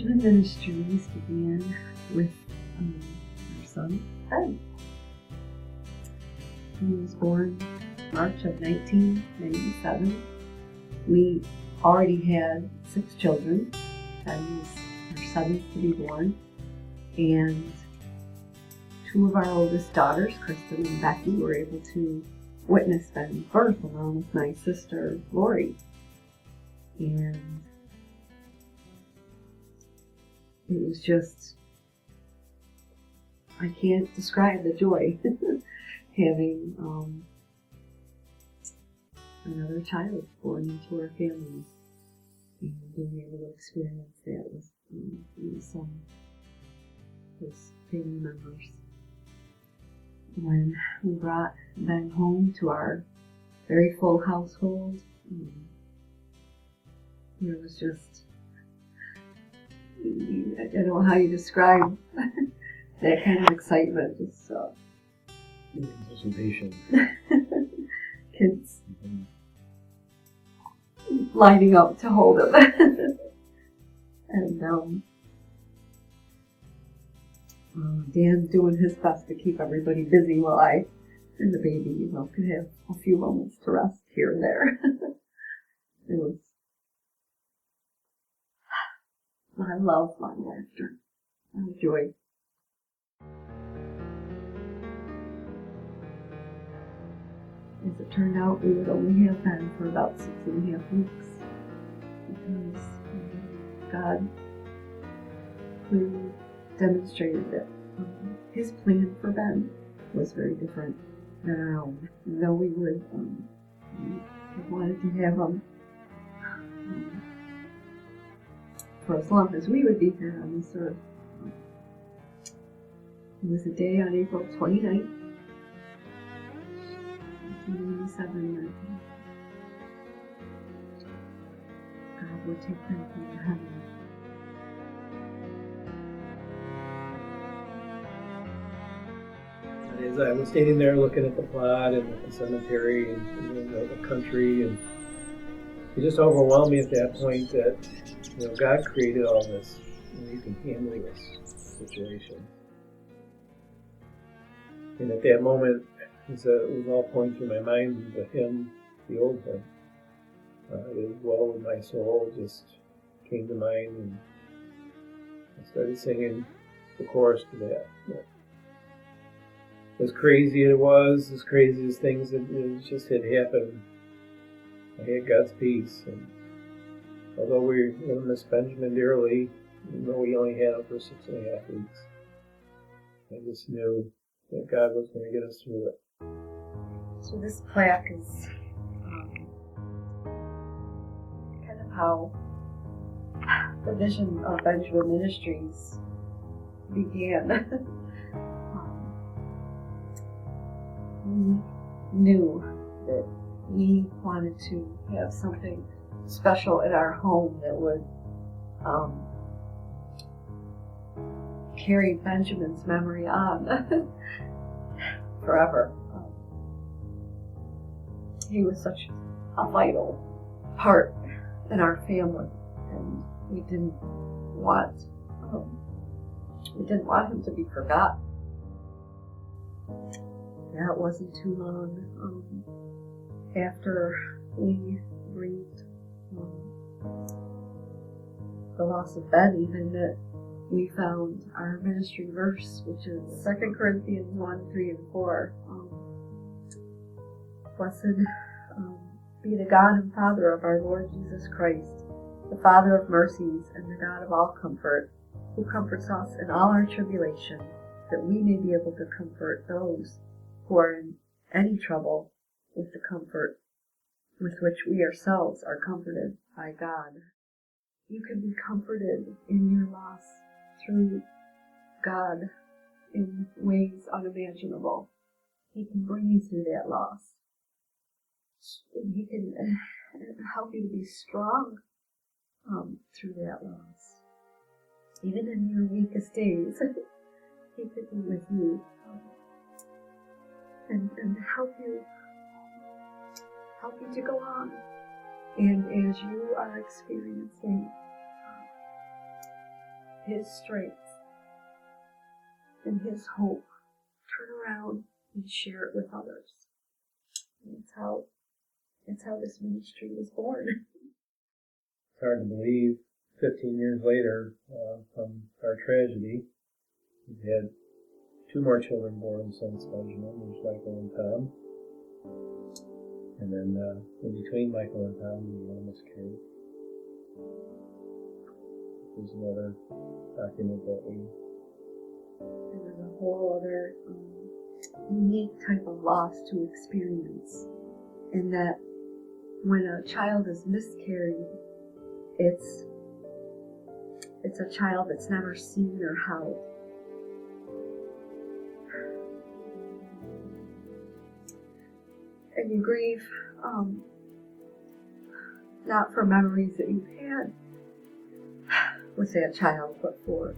Benjamin Ministries began with our son, Ben. He was born March of 1997. We already had 6 children. Ben was our 7th to be born. And 2 of our oldest daughters, Kristen and Becky, were able to witness Ben's birth along with my sister, Lori. And it was just, I can't describe the joy having another child born into our family and being able to experience that with some his family members. When we brought Ben home to our very full household, there was just, I don't know how you describe that kind of excitement. Just anticipation. Kids lining up to hold him. And Dan doing his best to keep everybody busy while I and the baby, could have a few moments to rest here and there. It was my love, my laughter, my joy. As it turned out, we would only have Ben for about 6.5 weeks because God clearly demonstrated that his plan for Ben was very different than our own. And though we would have wanted to have him for as long as we would be here on this earth, it was a day on April 29th, 1987, that God would take Ben to heaven. As I was standing there looking at the plot and the cemetery and the country, and it just overwhelmed me at that point that God created all this, and you can handle this situation. And at that moment, it was all pouring through my mind, the hymn, the old hymn. It was well with my soul, just came to mind, and I started singing the chorus to that. As crazy it was, as crazy as things that just had happened, I had God's peace. And although we miss Benjamin dearly, even though we only had him for 6.5 weeks, I just knew that God was going to get us through it. So this plaque is kind of how the vision of Benjamin Ministries began. We knew that we wanted to have something special in our home that would carry Benjamin's memory on forever. He was such a vital part in our family, and we didn't want him to be forgotten. That wasn't too long after we grieved the loss of Ben, even, that we found our ministry verse, which is 2 Corinthians 1, 3, and 4. Blessed be the God and Father of our Lord Jesus Christ, the Father of mercies and the God of all comfort, who comforts us in all our tribulation, that we may be able to comfort those who are in any trouble with the comfort with which we ourselves are comforted by God. You can be comforted in your loss through God in ways unimaginable. He can bring you through that loss. He can help you to be strong through that loss. Even in your weakest days, He could be with you and help you to go on. And as you are experiencing His strength and His hope, turn around and share it with others. And that's how this ministry was born. It's hard to believe 15 years later from our tragedy. We've had 2 more children born since Benjamin. There's Michael and Tom. And then in between Michael and Tom, we miscarried. There's another document that we... There's a whole other unique type of loss to experience. In that when a child is miscarried, it's a child that's never seen or held. And you grieve not for memories that you've had with that child, but for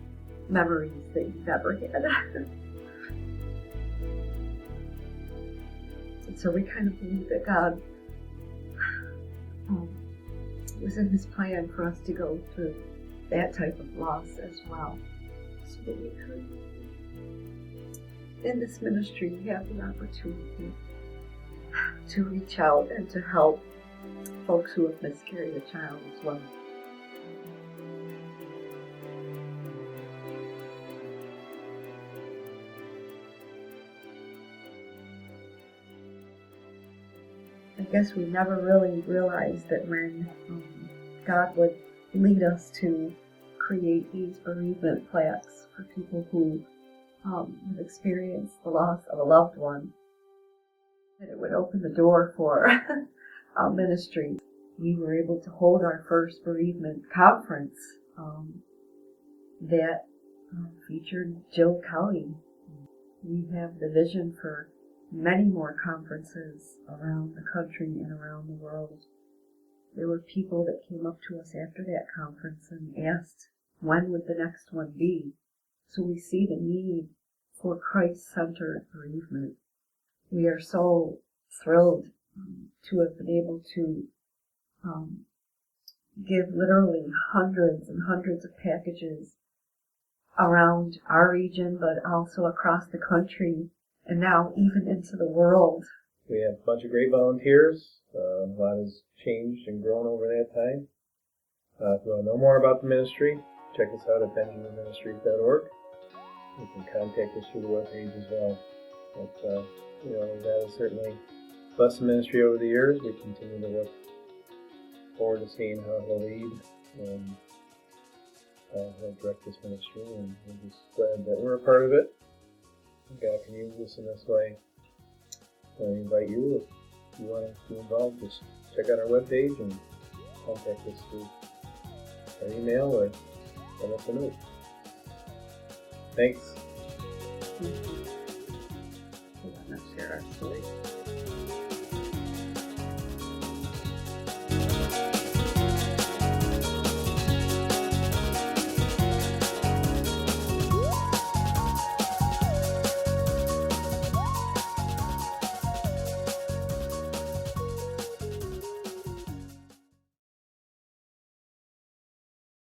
memories that you've never had. And so we kind of believe that God was in His plan for us to go through that type of loss as well, so that we could, in this ministry, have the opportunity to reach out and to help folks who have miscarried a child as well. I guess we never really realized that when God would lead us to create these bereavement plaques for people who have experienced the loss of a loved one, that it would open the door for our ministry. We were able to hold our first bereavement conference that featured Jill Kelly. We have the vision for many more conferences around the country and around the world. There were people that came up to us after that conference and asked, when would the next one be? So we see the need for Christ-centered bereavement. We are so thrilled to have been able to give literally hundreds and hundreds of packages around our region, but also across the country, and now even into the world. We have a bunch of great volunteers. A lot has changed and grown over that time. If you want to know more about the ministry, check us out at benjaminministries.org. You can contact us through the webpage as well. But, that has certainly blessed the ministry over the years. We continue to look forward to seeing how it will lead and how it will direct this ministry, and we're just glad that we're a part of it. God can use us in this way. I invite you, if you want to be involved, just check out our webpage and contact us through our email or send us a note. Thanks. Thank you. We want to share our story.